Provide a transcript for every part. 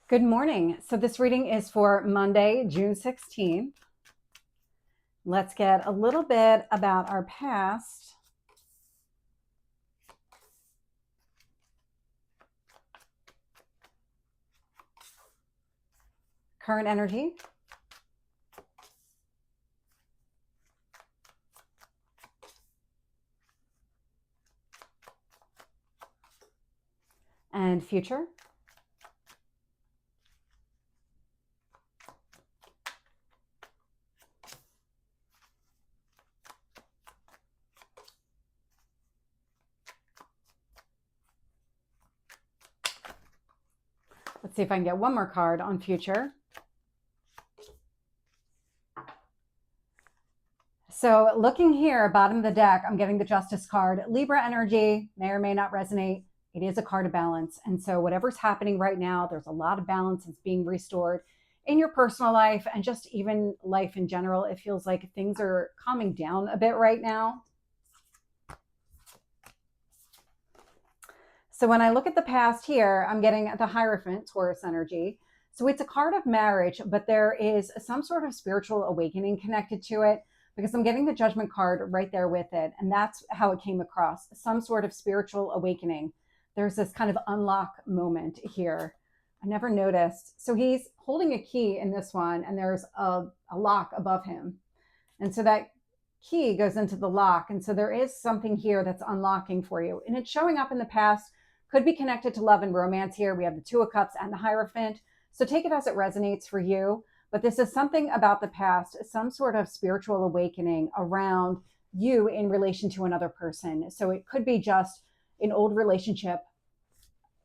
Good morning. So this reading is for Monday, June 16th. Let's get a little bit about our past. Current energy. And future. Let's see if I can get one more card on future. So looking here, bottom of the deck, I'm getting the Justice card. Libra energy may or may not resonate. It is a card of balance. And so whatever's happening right now, there's a lot of balance that's being restored in your personal life and just even life in general. It feels like things are calming down a bit right now. So when I look at the past here, I'm getting the Hierophant, Taurus energy. So it's a card of marriage, but there is some sort of spiritual awakening connected to it because I'm getting the Judgment card right there with it. And that's how it came across, some sort of spiritual awakening. There's this kind of unlock moment here. I never noticed. So he's holding a key in this one, and there's a lock above him. And so that key goes into the lock. And so there is something here that's unlocking for you. And it's showing up in the past, could be connected to love and romance here. We have the Two of Cups and the Hierophant. So take it as it resonates for you. But this is something about the past, some sort of spiritual awakening around you in relation to another person. So it could be just an old relationship.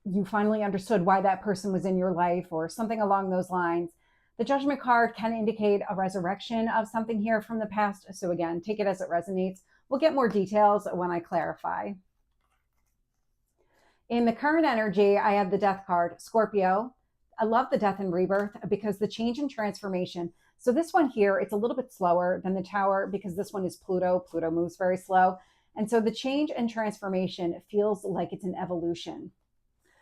You finally understood why that person was in your life or something along those lines. The Judgment card can indicate a resurrection of something here from the past. So again, take it as it resonates. We'll get more details when I clarify. In the current energy, I have the Death card, Scorpio. I love the death and rebirth because the change and transformation. So this one here, it's a little bit slower than the Tower because this one is Pluto. Pluto moves very slow. And so the change and transformation feels like it's an evolution.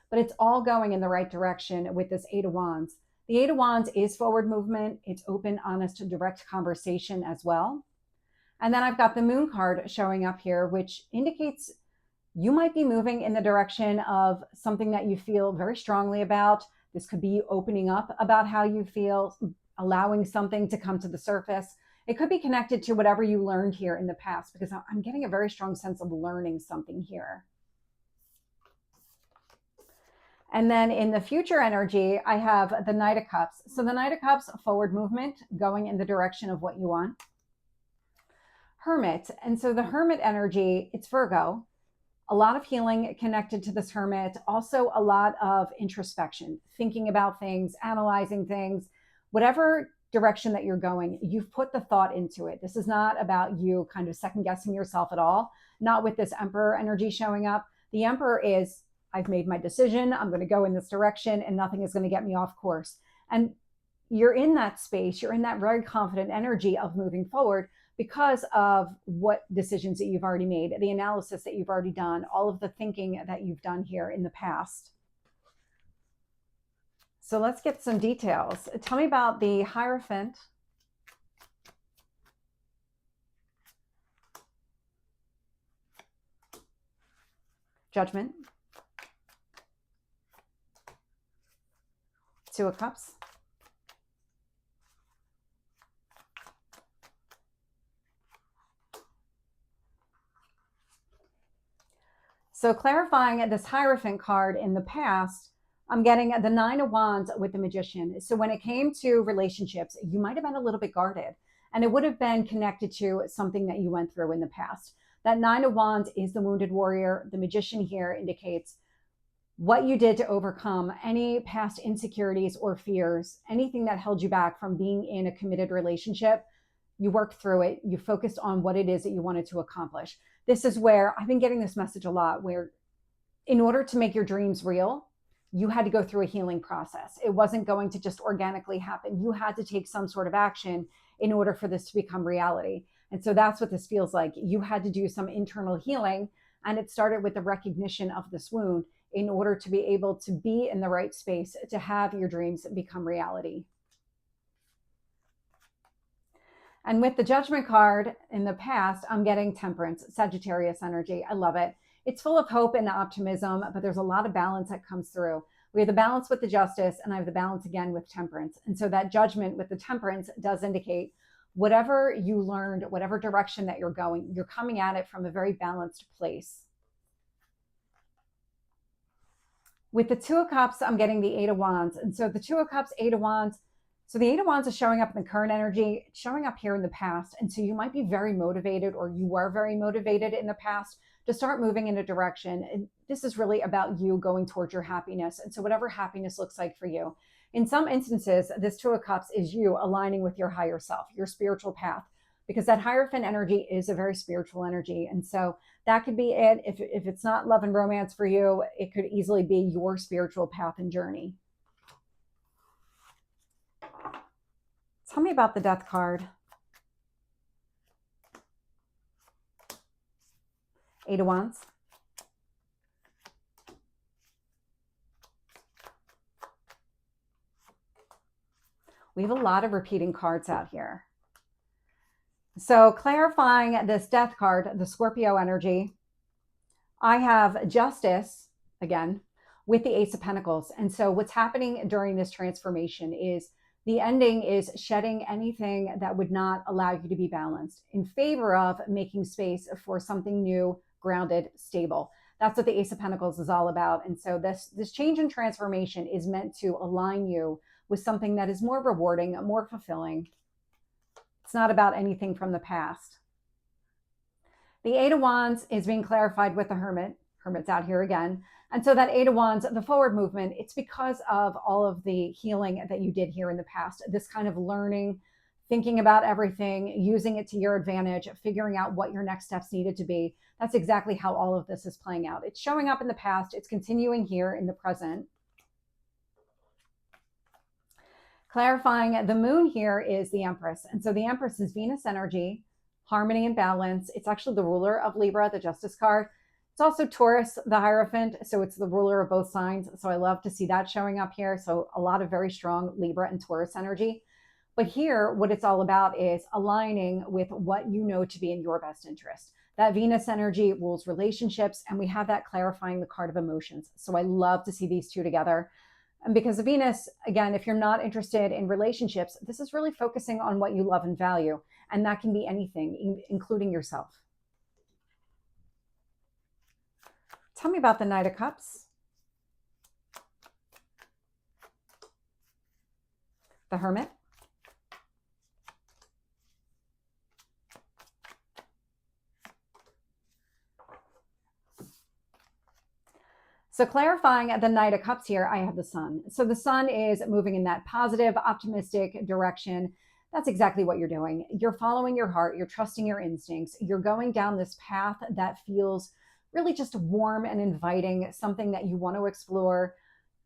But it's all going in the right direction with this Eight of Wands. The Eight of Wands is forward movement. It's open, honest, direct conversation as well. And then I've got the Moon card showing up here, which indicates you might be moving in the direction of something that you feel very strongly about. This could be you opening up about how you feel, allowing something to come to the surface. It could be connected to whatever you learned here in the past, because I'm getting a very strong sense of learning something here. And then in the future energy, I have the Knight of Cups. So the Knight of Cups, forward movement, going in the direction of what you want. Hermit. And so the Hermit energy, it's Virgo. A lot of healing connected to this Hermit. Also a lot of introspection, thinking about things, analyzing things. Whatever direction that you're going, you've put the thought into it. This is not about you kind of second guessing yourself at all. Not with this Emperor energy showing up. The Emperor is, I've made my decision. I'm going to go in this direction and nothing is going to get me off course. And you're in that space. You're in that very confident energy of moving forward because of what decisions that you've already made, the analysis that you've already done, all of the thinking that you've done here in the past. So let's get some details. Tell me about the Hierophant. Judgment. Two of Cups. So clarifying this Hierophant card in the past, I'm getting the Nine of Wands with the Magician. So when it came to relationships, you might have been a little bit guarded, and it would have been connected to something that you went through in the past. That Nine of Wands is the wounded warrior. The Magician here indicates what you did to overcome any past insecurities or fears, anything that held you back from being in a committed relationship. You worked through it. You focused on what it is that you wanted to accomplish. This is where I've been getting this message a lot, where in order to make your dreams real, you had to go through a healing process. It wasn't going to just organically happen. You had to take some sort of action in order for this to become reality. And so that's what this feels like. You had to do some internal healing, and it started with the recognition of this wound. in order to be able to be in the right space to have your dreams become reality. And with the Judgment card in the past, I'm getting Temperance, Sagittarius energy. I love it. It's full of hope and optimism, but there's a lot of balance that comes through. We have the balance with the Justice, and I have the balance again with Temperance. And so that Judgment with the Temperance does indicate whatever you learned, whatever direction that you're going, you're coming at it from a very balanced place. With the Two of Cups, I'm getting the Eight of Wands. And so the Two of Cups, Eight of Wands. So the Eight of Wands is showing up in the current energy, showing up here in the past. And so you might be very motivated, or you were very motivated in the past to start moving in a direction. And this is really about you going towards your happiness. And so whatever happiness looks like for you. In some instances, this Two of Cups is you aligning with your higher self, your spiritual path, because that Hierophant energy is a very spiritual energy. And so that could be it. If it's not love and romance for you, it could easily be your spiritual path and journey. Tell me about the Death card. Eight of Wands. We have a lot of repeating cards out here. So clarifying this Death card, the Scorpio energy, I have Justice again with the Ace of Pentacles. And so what's happening during this transformation is the ending is shedding anything that would not allow you to be balanced in favor of making space for something new, grounded, stable. That's what the Ace of Pentacles is all about. And so this change and transformation is meant to align you with something that is more rewarding, more fulfilling. It's not about anything from the past. The Eight of Wands is being clarified with the Hermit. Hermit's out here again. And so that Eight of Wands, the forward movement, it's because of all of the healing that you did here in the past. This kind of learning, thinking about everything, using it to your advantage, figuring out what your next steps needed to be. That's exactly how all of this is playing out. It's showing up in the past. It's continuing here in the present. Clarifying the Moon here is the Empress. And so the Empress is Venus energy, harmony and balance. It's actually the ruler of Libra, the Justice card. It's also Taurus, the Hierophant, so it's the ruler of both signs. So I love to see that showing up here. So a lot of very strong Libra and Taurus energy. But here, what it's all about is aligning with what you know to be in your best interest. That Venus energy rules relationships, and we have that clarifying the card of emotions. So I love to see these two together. And because of Venus, again, if you're not interested in relationships, this is really focusing on what you love and value. And that can be anything, including yourself. Tell me about the Knight of Cups. The Hermit. So clarifying the Knight of Cups here, I have the Sun. So the Sun is moving in that positive, optimistic direction. That's exactly what you're doing. You're following your heart. You're trusting your instincts. You're going down this path that feels really just warm and inviting, something that you want to explore,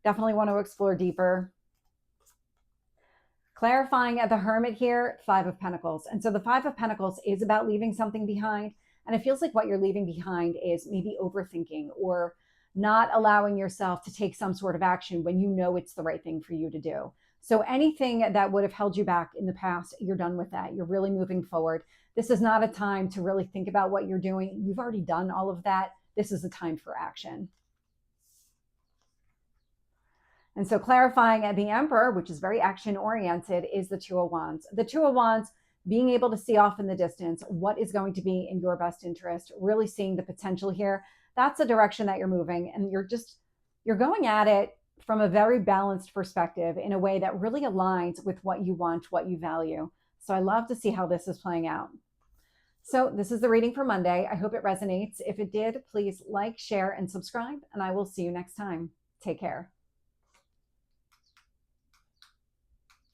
definitely want to explore deeper. Clarifying the Hermit here, Five of Pentacles. And so the Five of Pentacles is about leaving something behind. And it feels like what you're leaving behind is maybe overthinking or not allowing yourself to take some sort of action when you know it's the right thing for you to do. So anything that would have held you back in the past, you're done with that. You're really moving forward. This is not a time to really think about what you're doing. You've already done all of that. This is the time for action. And so clarifying the Emperor, which is very action oriented, is the Two of Wands. The Two of Wands, being able to see off in the distance what is going to be in your best interest, really seeing the potential here. That's the direction that you're moving. And you're going at it from a very balanced perspective in a way that really aligns with what you want, what you value. So I love to see how this is playing out. So this is the reading for Monday. I hope it resonates. If it did, please like, share, and subscribe, and I will see you next time. Take care.